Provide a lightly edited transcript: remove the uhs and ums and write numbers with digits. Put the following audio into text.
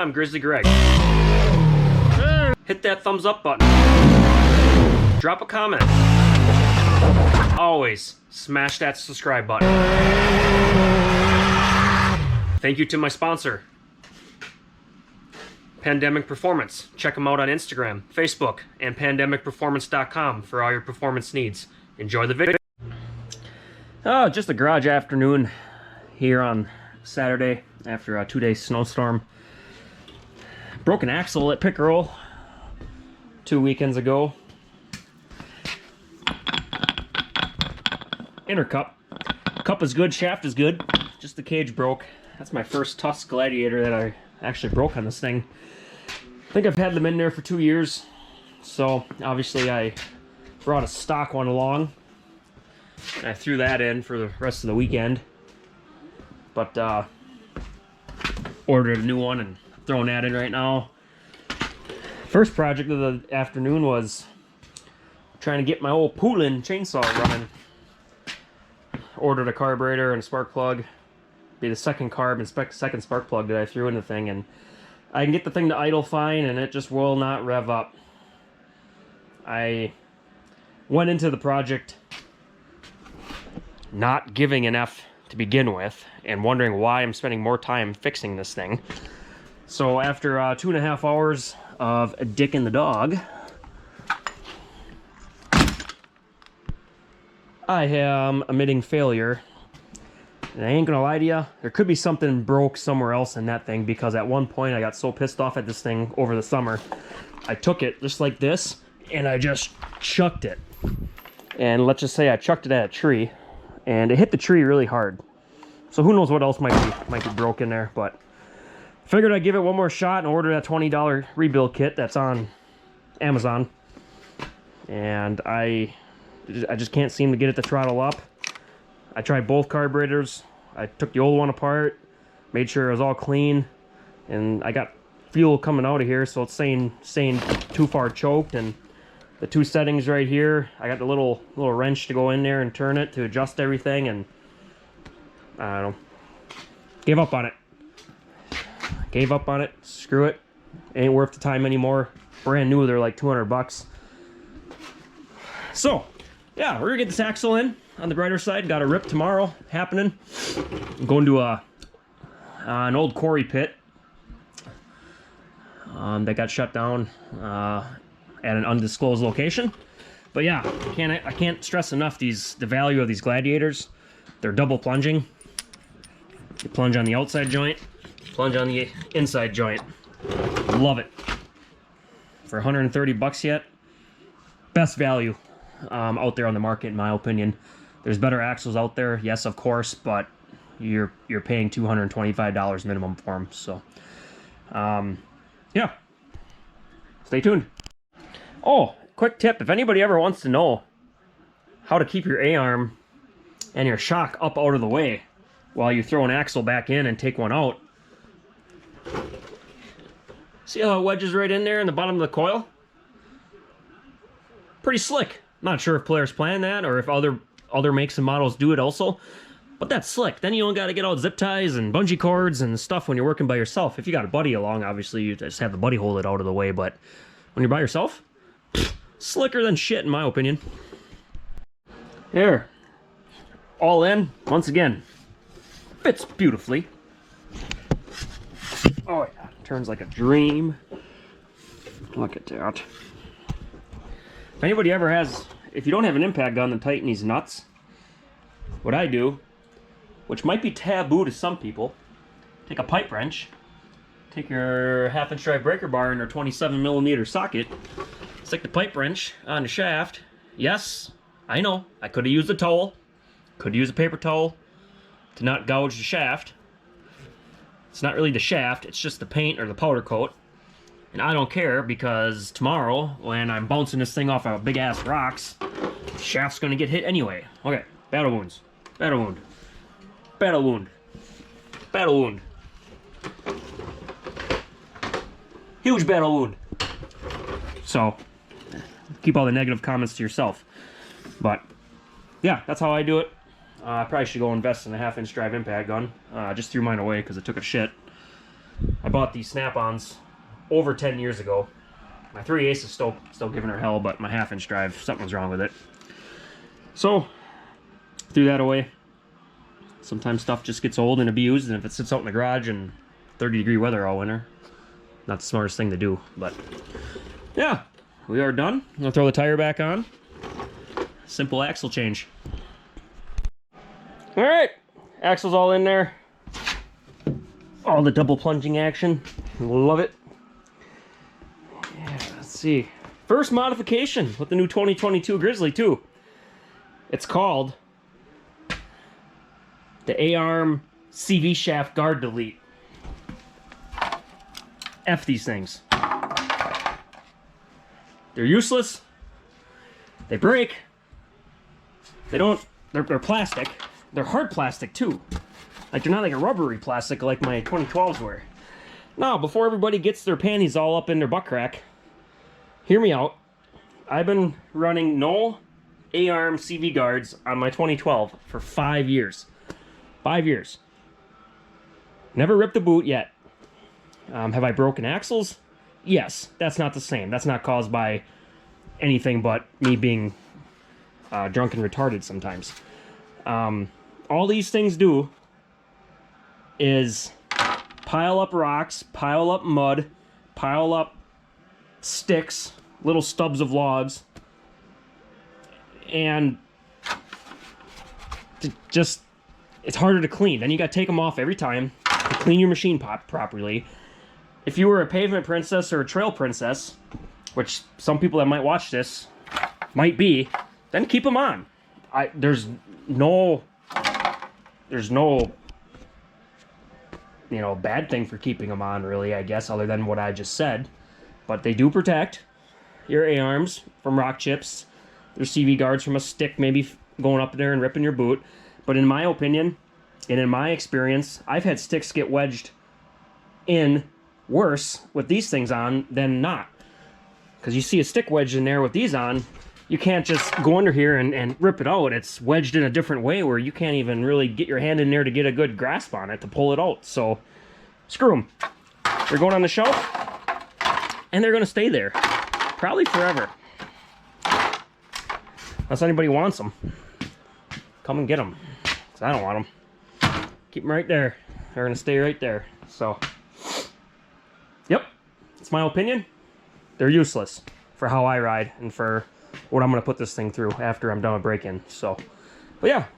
I'm Grizzly Greg. Hit that thumbs up button. Drop a comment. Always smash that subscribe button. Thank you to my sponsor, Pandemic Performance. Check them out on Instagram, Facebook, and pandemicperformance.com for all your performance needs. Enjoy the video. Oh, just a garage afternoon here on Saturday after a 2-day snowstorm. Broken axle at Pickerel 2 weekends ago. Inner cup. Cup is good, shaft is good. Just the cage broke. That's my first Tusk Gladiator that I actually broke on this thing. I think I've had them in there for 2 years. So obviously I brought a stock one along. And I threw that in for the rest of the weekend. But ordered a new one and throwing that in right now. First project of the afternoon was trying to get my old Poolin chainsaw running. Ordered a carburetor and a spark plug. Be the second carb and second spark plug that I threw in the thing, and I can get the thing to idle fine and it just will not rev up. I went into the project not giving an F to begin with and wondering why I'm spending more time fixing this thing. So after 2.5 hours of a dick in the dog, I am emitting failure. And I ain't gonna lie to you, there could be something broke somewhere else in that thing, because at one point I got so pissed off at this thing over the summer, I took it just like this and I just chucked it. And let's just say I chucked it at a tree and it hit the tree really hard. So who knows what else might be broken there, but figured I'd give it one more shot and order that $20 rebuild kit that's on Amazon. And I just can't seem to get it to throttle up. I tried both carburetors. I took the old one apart, made sure it was all clean, and I got fuel coming out of here, so it's saying too far choked. And the two settings right here, I got the little wrench to go in there and turn it to adjust everything, and I don't know. Gave up on it. Gave up on it. Screw it. Ain't worth the time anymore. Brand new, they're like 200 bucks. So, yeah, we're gonna get this axle in. On the brighter side, got a rip tomorrow happening. I'm going to an old quarry pit that got shut down at an undisclosed location. But yeah, I can't stress enough the value of these Gladiators. They're double plunging. You plunge on the outside joint, plunge on the inside joint. Love it. For 130 bucks yet, best value out there on the market, in my opinion. There's better axles out there, yes, of course, but you're paying $225 minimum for them. So, yeah, stay tuned. Oh, quick tip: if anybody ever wants to know how to keep your A-arm and your shock up out of the way while you throw an axle back in and take one out, see how it wedges right in there in the bottom of the coil? Pretty slick. Not sure if players plan that or if other makes and models do it also, but that's slick. Then you don't got to get all zip ties and bungee cords and stuff when you're working by yourself. If you got a buddy along, obviously you just have the buddy hold it out of the way, but when you're by yourself, slicker than shit in my opinion. There, all in, once again, fits beautifully. Oh yeah, turns like a dream. Look at that. If anybody ever has, if you don't have an impact gun to tighten these nuts, what I do, which might be taboo to some people, take a pipe wrench, take your 1/2 inch drive breaker bar in your 27mm socket, stick the pipe wrench on the shaft. Yes, I know, I could have used a towel, could have used a paper towel to not gouge the shaft. It's not really the shaft, it's just the paint or the powder coat. And I don't care, because tomorrow, when I'm bouncing this thing off of big ass rocks, the shaft's gonna get hit anyway. Okay, battle wounds. Battle wound. Battle wound. Battle wound. Huge battle wound. So, keep all the negative comments to yourself. But, yeah, that's how I do it. I probably should go invest in a 1/2 inch drive impact gun. Just threw mine away because it took a shit. I bought these Snap-ons over 10 years ago. My 3/8 is still giving her hell, but my 1/2-inch drive, something's wrong with it. So, threw that away. Sometimes stuff just gets old and abused, and if it sits out in the garage in 30-degree weather all winter, not the smartest thing to do. But yeah, we are done. I'm gonna throw the tire back on. Simple axle change. All right, axle's all in there. All the double plunging action, love it. Yeah, let's see. First modification with the new 2022 Grizzly too. It's called the A-arm CV shaft guard delete. F these things. They're useless. They break. They don't, they're plastic. They're hard plastic too. Like they're not like a rubbery plastic like my 2012s were. Now, before everybody gets their panties all up in their butt crack, hear me out. I've been running no A-arm CV guards on my 2012 for 5 years. 5 years. Never ripped a boot yet. Have I broken axles? Yes. That's not the same. That's not caused by anything but me being drunk and retarded sometimes. All these things do is pile up rocks, pile up mud, pile up sticks, little stubs of logs, and just, it's harder to clean. Then you gotta take them off every time to clean your machine properly. If you were a pavement princess or a trail princess, which some people that might watch this might be, then keep them on. There's no bad thing for keeping them on, really, I guess, other than what I just said. But they do protect your A-arms from rock chips. There's CV guards from a stick maybe going up there and ripping your boot. But in my opinion, and in my experience, I've had sticks get wedged in worse with these things on than not. Because you see a stick wedged in there with these on, you can't just go under here and rip it out. It's wedged in a different way where you can't even really get your hand in there to get a good grasp on it to pull it out. So, screw them. They're going on the shelf, and they're going to stay there. Probably forever. Unless anybody wants them. Come and get them. Because I don't want them. Keep them right there. They're going to stay right there. So, yep. It's my opinion. They're useless for how I ride and for what I'm going to put this thing through after I'm done with break-in. So, but yeah.